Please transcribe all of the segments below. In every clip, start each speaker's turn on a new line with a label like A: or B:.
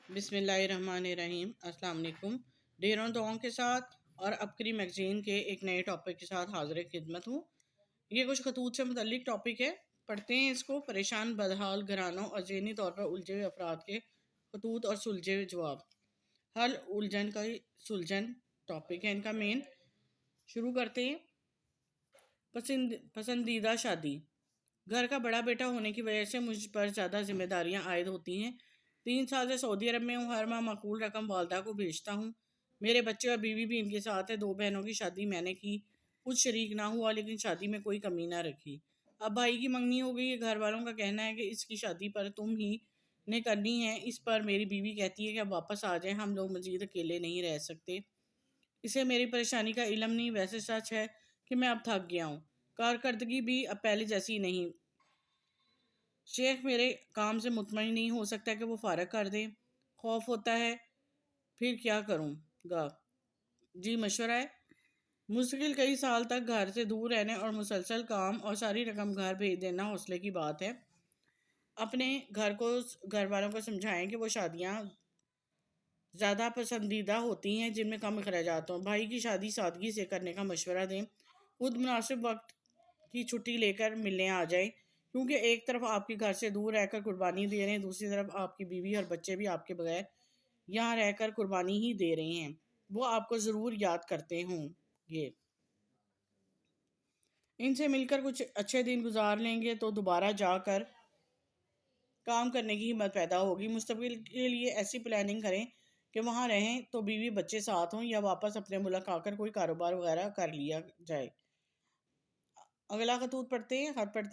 A: بسم اللہ الرحمن الرحیم۔ السلام علیکم۔ ڈھیروں دعاؤں کے ساتھ اور عبقری میگزین کے ایک نئے ٹاپک کے ساتھ حاضر خدمت ہوں۔ یہ کچھ خطوط سے متعلق ٹاپک ہے، پڑھتے ہیں اس کو۔ پریشان بدحال گھرانوں اور ذہنی طور پر الجھے ہوئے افراد کے خطوط اور سلجھے ہوئے جواب۔ حل الجھن کا سلجھن ٹاپک ہے ان کا مین۔ شروع کرتے ہیں۔ پسندیدہ شادی۔ گھر کا بڑا بیٹا ہونے کی وجہ سے مجھ پر زیادہ ذمہ داریاں عائد ہوتی ہیں۔ 3 سال سے سعودی عرب میں ہوں، ہر ماہ معقول رقم والدہ کو بھیجتا ہوں۔ میرے بچے اور بیوی بھی ان کے ساتھ ہے۔ 2 بہنوں کی شادی میں نے کی، کچھ شریک نہ ہوا لیکن شادی میں کوئی کمی نہ رکھی۔ اب بھائی کی منگنی ہو گئی ہے، گھر والوں کا کہنا ہے کہ اس کی شادی پر تم ہی نے کرنی ہے۔ اس پر میری بیوی کہتی ہے کہ اب واپس آ جائیں، ہم لوگ مزید اکیلے نہیں رہ سکتے۔ اسے میری پریشانی کا علم نہیں۔ ویسے سچ ہے کہ میں اب تھک گیا ہوں، کارکردگی بھی اب پہلے جیسی نہیں۔ شیخ میرے کام سے مطمئن نہیں ہو سکتا کہ وہ فارغ کر دیں، خوف ہوتا ہے پھر کیا کروں گا۔ جی مشورہ ہے۔ مستقل کئی سال تک گھر سے دور رہنے اور مسلسل کام اور ساری رقم گھر بھیج دینا حوصلے کی بات ہے۔ اپنے گھر والوں کو سمجھائیں کہ وہ شادیاں زیادہ پسندیدہ ہوتی ہیں جن میں کم اخراجات ہوں۔ بھائی کی شادی سادگی سے کرنے کا مشورہ دیں۔ خود مناسب وقت کی چھٹی لے کر ملنے آ جائیں، کیونکہ ایک طرف آپ کے گھر سے دور رہ کر قربانی دے رہے ہیں، دوسری طرف آپ کی بیوی اور بچے بھی آپ کے بغیر یہاں رہ کر قربانی ہی دے رہے ہیں۔ وہ آپ کو ضرور یاد کرتے ہوں گے۔ ان سے مل کر کچھ اچھے دن گزار لیں گے تو دوبارہ جا کر کام کرنے کی ہمت پیدا ہوگی۔ مستقبل کے لیے ایسی پلاننگ کریں کہ وہاں رہیں تو بیوی بچے ساتھ ہوں، یا واپس اپنے ملک آ کر کوئی کاروبار وغیرہ کر لیا جائے۔ اگلا خط پڑھتے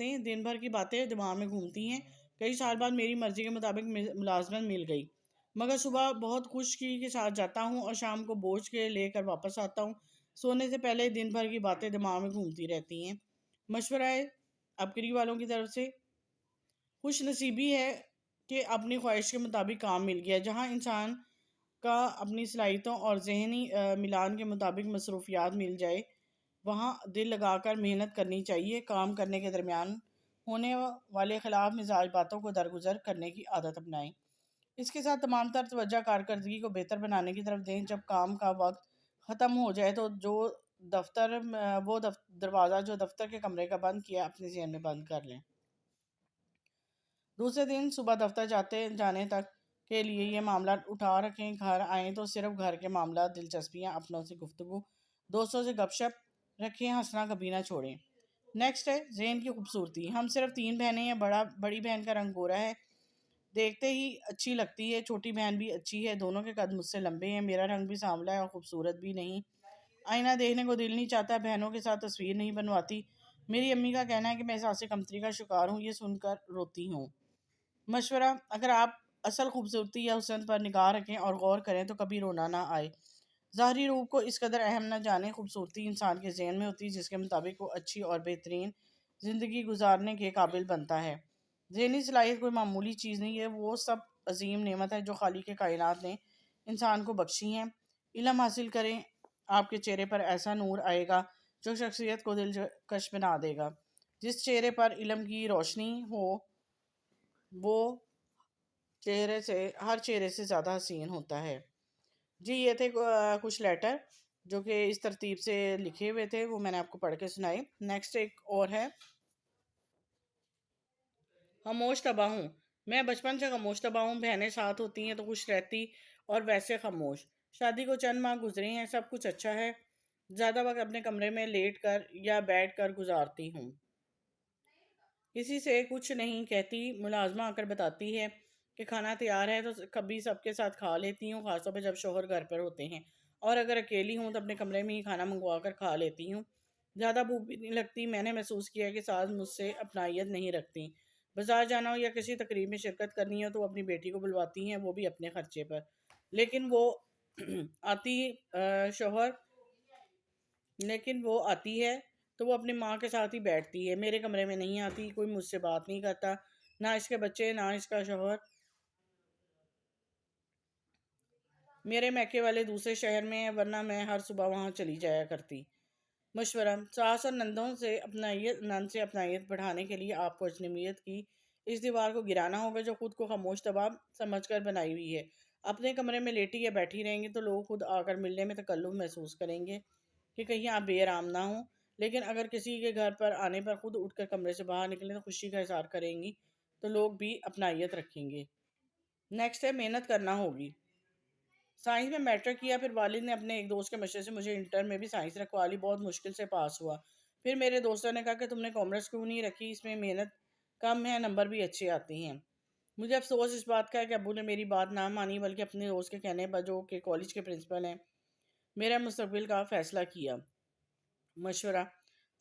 A: ہیں۔ دن بھر کی باتیں دماغ میں گھومتی ہیں۔ کئی سال بعد میری مرضی کے مطابق ملازمت مل گئی، مگر صبح بہت خوشی کے ساتھ جاتا ہوں اور شام کو بوجھ کے لے کر واپس آتا ہوں۔ سونے سے پہلے دن بھر کی باتیں دماغ میں گھومتی رہتی ہیں۔ مشورہ ہے عبقری والوں کی طرف سے۔ خوش نصیبی ہے کہ اپنی خواہش کے مطابق کام مل گیا۔ جہاں انسان کا اپنی صلاحیتوں اور ذہنی میلان کے مطابق مصروفیات مل جائے، وہاں دل لگا کر محنت کرنی چاہیے۔ کام کرنے کے درمیان ہونے والے خلاف مزاج باتوں کو درگزر کرنے کی عادت اپنائیں۔ اس کے ساتھ تمام تر توجہ کارکردگی کو بہتر بنانے کی طرف دیں۔ جب کام کا وقت ختم ہو جائے تو دروازہ جو دفتر کے کمرے کا بند کیا اپنے ذہن میں بند کر لیں۔ دوسرے دن صبح دفتر جانے تک کے لیے یہ معاملات اٹھا رکھیں۔ گھر آئیں تو صرف گھر کے معاملات، دلچسپیاں، اپنوں سے گفتگو، دوستوں سے گپ شپ رکھیں، ہنسنا کبھی نہ چھوڑیں۔ نیکسٹ ہے ذہن کی خوبصورتی۔ ہم صرف 3 بہنیں ہیں۔ بڑی بہن کا رنگ گورا ہے، دیکھتے ہی اچھی لگتی ہے۔ چھوٹی بہن بھی اچھی ہے، دونوں کے قد مجھ سے لمبے ہیں۔ میرا رنگ بھی سانولا ہے اور خوبصورت بھی نہیں۔ آئینہ دیکھنے کو دل نہیں چاہتا۔ بہنوں کے ساتھ تصویر نہیں بنواتی۔ میری امی کا کہنا ہے کہ میں احساس کمتری کا شکار ہوں، یہ سن کر روتی ہوں۔ مشورہ: اگر آپ اصل خوبصورتی یا حسن پر نگاہ رکھیں اور غور کریں تو کبھی رونا نہ آئے۔ ظاہری روپ کو اس قدر اہم نہ جانیں۔ خوبصورتی انسان کے ذہن میں ہوتی ہے، جس کے مطابق وہ اچھی اور بہترین زندگی گزارنے کے قابل بنتا ہے۔ ذہنی صلاحیت کوئی معمولی چیز نہیں ہے، وہ سب عظیم نعمت ہے جو خالق کائنات نے انسان کو بخشی ہیں۔ علم حاصل کریں، آپ کے چہرے پر ایسا نور آئے گا جو شخصیت کو دلکش بنا دے گا۔ جس چہرے پر علم کی روشنی ہو وہ ہر چہرے سے زیادہ حسین ہوتا ہے۔ جی یہ تھے کچھ لیٹر جو کہ اس ترتیب سے لکھے ہوئے تھے، وہ میں نے آپ کو پڑھ کے سنائے۔ نیکسٹ ایک اور ہے۔ خاموش تباہ ہوں۔ میں بچپن سے خاموش تباہ ہوں۔ بہنیں ساتھ ہوتی ہیں تو خوش رہتی اور ویسے خاموش۔ شادی کو چند ماہ گزرے ہیں، سب کچھ اچھا ہے۔ زیادہ وقت اپنے کمرے میں لیٹ کر یا بیٹھ کر گزارتی ہوں، کسی سے کچھ نہیں کہتی۔ ملازمہ آ کر بتاتی ہے کہ کھانا تیار ہے تو کبھی سب کے ساتھ کھا لیتی ہوں، خاص طور پہ جب شوہر گھر پر ہوتے ہیں، اور اگر اکیلی ہوں تو اپنے کمرے میں ہی کھانا منگوا کر کھا لیتی ہوں۔ زیادہ بھوک بھی نہیں لگتی۔ میں نے محسوس کیا کہ ساس مجھ سے اپنائیت نہیں رکھتی۔ بازار جانا ہو یا کسی تقریب میں شرکت کرنی ہو تو وہ اپنی بیٹی کو بلواتی ہیں، وہ بھی اپنے خرچے پر، لیکن وہ آتی ہے تو وہ اپنی ماں کے ساتھ ہی بیٹھتی ہے، میرے کمرے میں نہیں آتی۔ کوئی مجھ سے بات نہیں کرتا، نہ اس کے بچے نہ اس کا شوہر۔ میرے میکے والے دوسرے شہر میں ہیں، ورنہ میں ہر صبح وہاں چلی جایا کرتی۔ مشورہ: ساس اور نند سے اپنائیت بڑھانے کے لیے آپ کو اجنبیت کی اس دیوار کو گرانا ہوگا جو خود کو خاموش تباہ سمجھ کر بنائی ہوئی ہے۔ اپنے کمرے میں لیٹی یا بیٹھی رہیں گی تو لوگ خود آ کر ملنے میں تکلف محسوس کریں گے کہ کہیں آپ بے آرام نہ ہوں، لیکن اگر کسی کے گھر پر آنے پر خود اٹھ کر کمرے سے باہر نکلیں تو خوشی کا اظہار کریں گی تو لوگ بھی اپنائیت رکھیں گے۔ نیکسٹ ہے محنت کرنا ہوگی۔ سائنس میں میٹرک کیا، پھر والد نے اپنے ایک دوست کے مشورے سے مجھے انٹر میں بھی سائنس رکھوا لی، بہت مشکل سے پاس ہوا۔ پھر میرے دوستوں نے کہا کہ تم نے کامرس کیوں نہیں رکھی، اس میں محنت کم ہے، نمبر بھی اچھے آتے ہیں۔ مجھے افسوس اس بات کا ہے کہ ابو نے میری بات نہ مانی، بلکہ اپنے دوست کے کہنے پر، جو کہ کالج کے پرنسپل ہیں، میرا مستقبل کا فیصلہ کیا۔ مشورہ: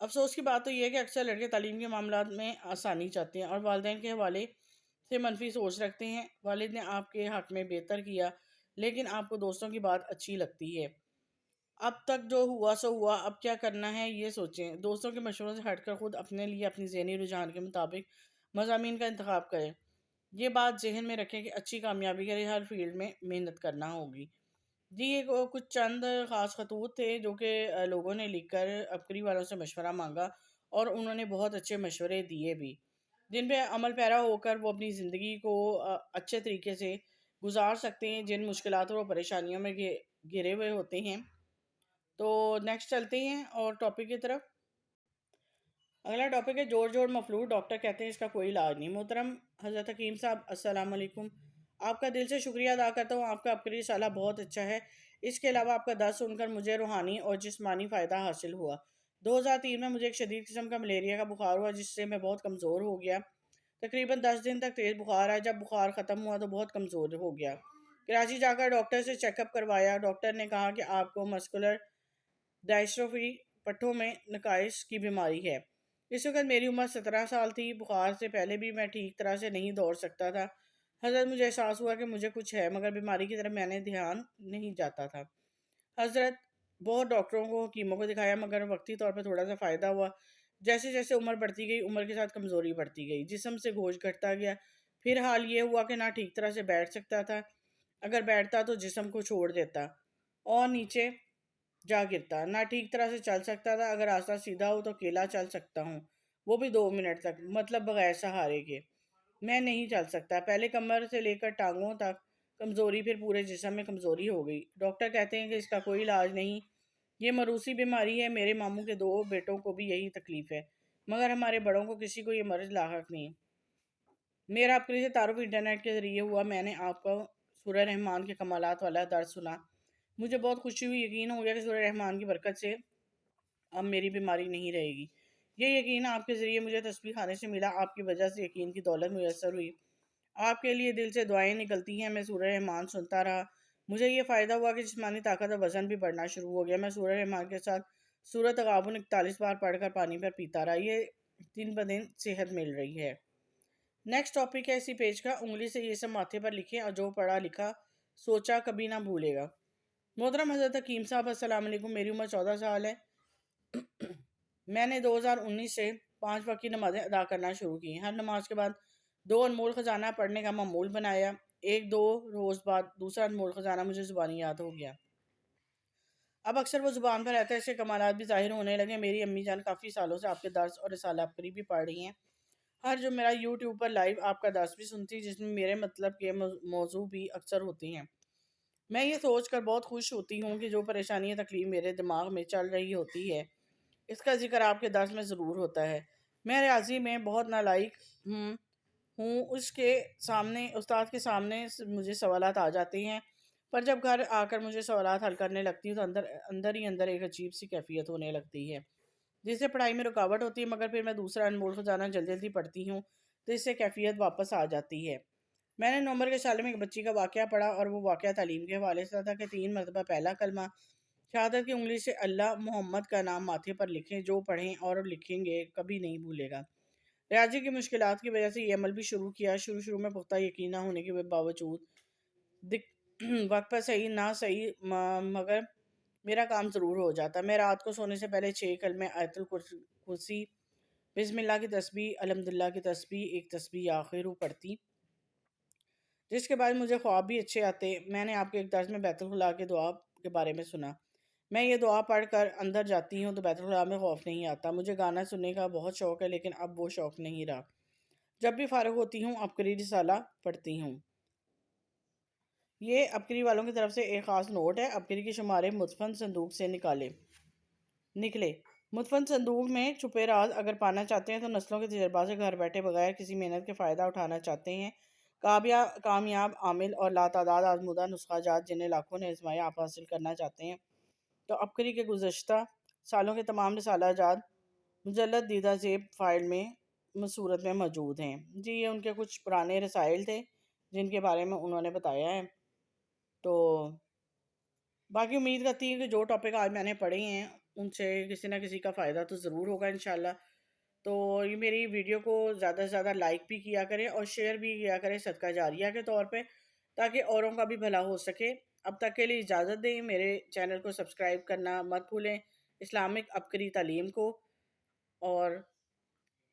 A: افسوس کی بات تو یہ ہے کہ اکثر لڑکے تعلیم کے معاملات میں آسانی چاہتے ہیں اور والدین کے حوالے سے منفی سوچ رکھتے ہیں۔ والد نے آپ کے حق میں بہتر کیا، لیکن آپ کو دوستوں کی بات اچھی لگتی ہے۔ اب تک جو ہوا سو ہوا، اب کیا کرنا ہے یہ سوچیں۔ دوستوں کے مشوروں سے ہٹ کر خود اپنے لیے اپنی ذہنی رجحان کے مطابق مضامین کا انتخاب کریں۔ یہ بات ذہن میں رکھیں کہ اچھی کامیابی کے لیے ہر فیلڈ میں محنت کرنا ہوگی۔ جی یہ کچھ چند خاص خطوط تھے جو کہ لوگوں نے لکھ کر عبقری والوں سے مشورہ مانگا، اور انہوں نے بہت اچھے مشورے دیے بھی، جن پہ عمل پیرا ہو کر وہ اپنی زندگی کو اچھے طریقے سے گزار سکتے ہیں، جن مشکلات اور پریشانیوں میں گھرے ہوئے ہوتے ہیں۔ تو نیکسٹ چلتے ہیں اور ٹاپک کی طرف۔ اگلا ٹاپک ہے جوڑ جوڑ مفلوج، ڈاکٹر کہتے ہیں اس کا کوئی علاج نہیں۔ محترم حضرت حکیم صاحب، السلام علیکم۔ آپ کا دل سے شکریہ ادا کرتا ہوں، آپ کا عبقری رسالہ بہت اچھا ہے۔ اس کے علاوہ آپ کا درس سن کر مجھے روحانی اور جسمانی فائدہ حاصل ہوا۔ 2003 میں مجھے ایک شدید قسم کا ملیریا کا بخار ہوا، جس سے میں بہت کمزور ہو گیا۔ تقریباً 10 دن تک تیز بخار آیا، جب بخار ختم ہوا تو بہت کمزور ہو گیا۔ کراچی جا کر ڈاکٹر سے چیک اپ کروایا، ڈاکٹر نے کہا کہ آپ کو مسکولر ڈائسٹروفی، پٹھوں میں نقائص کی بیماری ہے۔ اس وقت میری عمر 17 سال تھی۔ بخار سے پہلے بھی میں ٹھیک طرح سے نہیں دوڑ سکتا تھا۔ حضرت مجھے احساس ہوا کہ مجھے کچھ ہے، مگر بیماری کی طرف میں نے دھیان نہیں جاتا تھا۔ حضرت بہت ڈاکٹروں کو، حکیموں کو دکھایا، مگر وقتی طور پر تھوڑا سا فائدہ ہوا۔ جیسے جیسے عمر بڑھتی گئی، عمر کے ساتھ کمزوری بڑھتی گئی، جسم سے گوشت گھٹتا گیا۔ پھر حال یہ ہوا کہ نہ ٹھیک طرح سے بیٹھ سکتا تھا، اگر بیٹھتا تو جسم کو چھوڑ دیتا اور نیچے جا گرتا، نہ ٹھیک طرح سے چل سکتا تھا، اگر راستہ سیدھا ہو تو اکیلا چل سکتا ہوں، وہ بھی 2 منٹ تک، مطلب بغیر سہارے کے۔ میں نہیں چل سکتا، پہلے کمر سے لے کر ٹانگوں تک کمزوری، پھر پورے جسم میں کمزوری ہو گئی۔ ڈاکٹر کہتے ہیں کہ اس کا کوئی علاج نہیں، یہ موروثی بیماری ہے۔ میرے ماموں کے 2 بیٹوں کو بھی یہی تکلیف ہے، مگر ہمارے بڑوں کو کسی کو یہ مرض لاحق نہیں۔ میرا عبقری سے تعارف انٹرنیٹ کے ذریعے ہوا، میں نے آپ کو سورہ رحمان کے کمالات والا درس سنا، مجھے بہت خوشی ہوئی، یقین ہو گیا کہ سورہ رحمان کی برکت سے اب میری بیماری نہیں رہے گی۔ یہ یقین آپ کے ذریعے مجھے تسبیح خانے سے ملا، آپ کی وجہ سے یقین کی دولت میسر ہوئی، آپ کے لیے دل سے دعائیں نکلتی ہیں۔ میں سورہ رحمان سنتا رہا، مجھے یہ فائدہ ہوا کہ جسمانی طاقت اور وزن بھی بڑھنا شروع ہو گیا۔ میں سورہ رحمان کے ساتھ سورۃ تغابن 41 بار پڑھ کر پانی پر پیتا رہا، یہ دن بدن صحت مل رہی ہے۔ نیکسٹ ٹاپک ہے اسی پیج کا، انگلی سے یہ سب ماتھے پر لکھیں اور جو پڑھا لکھا سوچا کبھی نہ بھولے گا۔ محترم حضرت حکیم صاحب، السلام علیکم۔ میری عمر 14 سال ہے۔ میں نے 2019 سے 5 وقت کی نمازیں ادا کرنا شروع کی، ہر نماز کے بعد 2 انمول خزانہ پڑھنے کا معمول بنایا۔ 1-2 روز بعد دوسرا انمول خزانہ مجھے زبانی یاد ہو گیا، اب اکثر وہ زبان پر رہتا ہے، اس کے کمالات بھی ظاہر ہونے لگے۔ میری امی جان کافی سالوں سے آپ کے درس اور رسالہ عبقری بھی پڑھ رہی ہیں، ہر جو میرا یوٹیوب پر لائیو آپ کا درس بھی سنتی، جس میں میرے مطلب کے موضوع بھی اکثر ہوتی ہیں۔ میں یہ سوچ کر بہت خوش ہوتی ہوں کہ جو پریشانی تکلیف میرے دماغ میں چل رہی ہوتی ہے، اس کا ذکر آپ کے درس میں ضرور ہوتا ہے۔ میں ریاضی میں بہت نالائق ہوں، اس کے سامنے، استاد کے سامنے مجھے سوالات آ جاتے ہیں، پر جب گھر آ کر مجھے سوالات حل کرنے لگتی ہوں تو اندر ہی اندر ایک عجیب سی کیفیت ہونے لگتی ہے، جس سے پڑھائی میں رکاوٹ ہوتی ہے، مگر پھر میں دوسرا انمول خزانہ جلدی جلدی پڑھتی ہوں تو اس سے کیفیت واپس آ جاتی ہے۔ میں نے نومبر کے سال میں ایک بچی کا واقعہ پڑھا، اور وہ واقعہ تعلیم کے حوالے سے تھا کہ 3 مرتبہ پہلا کلمہ شہادت کی انگلی سے اللہ محمد کا نام ماتھے پر لکھیں، جو پڑھیں اور لکھیں گے کبھی نہیں بھولے گا۔ ریاضی کی مشکلات کی وجہ سے یہ عمل بھی شروع کیا، شروع میں پختہ یقین نہ ہونے کے باوجود، وقت پر صحیح نہ صحیح مگر میرا کام ضرور ہو جاتا۔ میں رات کو سونے سے پہلے 6 کلمے، آیت الکرسی، بسم اللہ کی تسبیح، الحمدللہ کی تسبیح، ایک تسبیح آخر پڑھتی، جس کے بعد مجھے خواب بھی اچھے آتے۔ میں نے آپ کے ایک درس میں بیت الخلاء کے دعا کے بارے میں سنا، میں یہ دعا پڑھ کر اندر جاتی ہوں تو بیت الخلاء میں خوف نہیں آتا۔ مجھے گانا سننے کا بہت شوق ہے، لیکن اب وہ شوق نہیں رہا۔ جب بھی فارغ ہوتی ہوں عبقری رسالہ پڑھتی ہوں۔ یہ عبقری والوں کی طرف سے ایک خاص نوٹ ہے۔ عبقری کے شمارے مدفن صندوق سے نکلے۔ مدفن صندوق میں چھپے راز اگر پانا چاہتے ہیں تو نسلوں کے تجربات سے گھر بیٹھے بغیر کسی محنت کے فائدہ اٹھانا چاہتے ہیں، کامیاب عامل اور لاتعداد آزمودہ نسخہ جات جنہیں لاکھوں نے آزمایا آپ حاصل کرنا چاہتے ہیں تو عبقری کے گزشتہ سالوں کے تمام رسالہ جات مجلد دیدہ زیب فائل میں صورت میں موجود ہیں۔ جی یہ ان کے کچھ پرانے رسائل تھے جن کے بارے میں انہوں نے بتایا ہے۔ تو باقی امید کرتی ہوں کہ جو ٹاپک آج میں نے پڑھے ہیں ان سے کسی نہ کسی کا فائدہ تو ضرور ہوگا انشاءاللہ۔ تو یہ میری ویڈیو کو زیادہ سے زیادہ لائک بھی کیا کریں اور شیئر بھی کیا کریں صدقہ جاریہ کے طور پہ، تاکہ اوروں کا بھی بھلا ہو سکے۔ اب تک کے لیے اجازت دیں، میرے چینل کو سبسکرائب کرنا مت بھولیں، اسلامک عبقری تعلیم کو، اور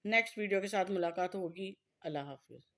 A: نیکسٹ ویڈیو کے ساتھ ملاقات ہوگی۔ اللہ حافظ۔